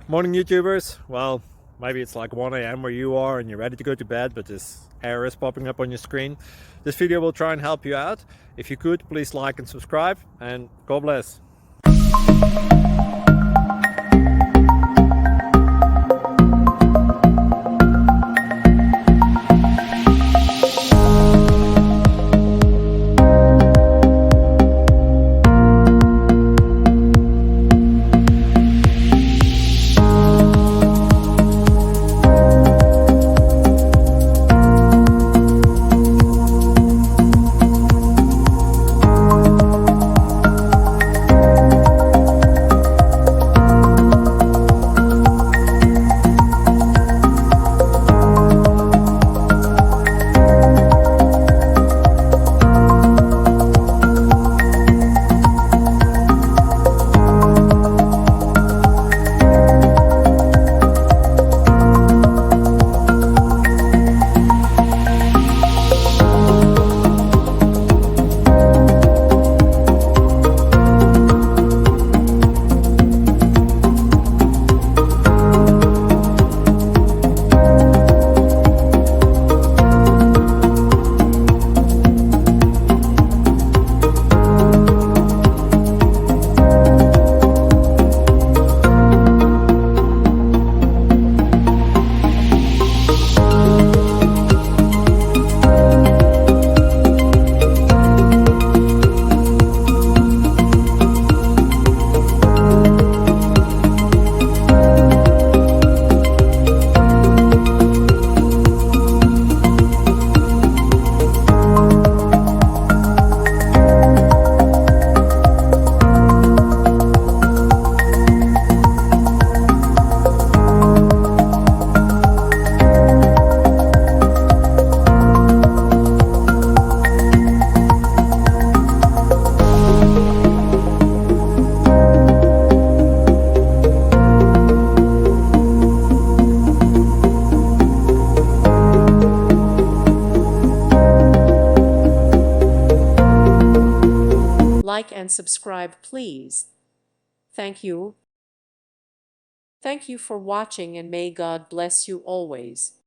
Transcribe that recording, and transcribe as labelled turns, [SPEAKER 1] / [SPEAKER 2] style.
[SPEAKER 1] Morning YouTubers. Well, maybe it's like 1 a.m. where you are and you're ready to go to bed, but this error is popping up on your screen. This video will try and help you out. If you could, please like and subscribe, and God bless.
[SPEAKER 2] Like and subscribe, please. Thank you. Thank you for watching, and may God bless you always.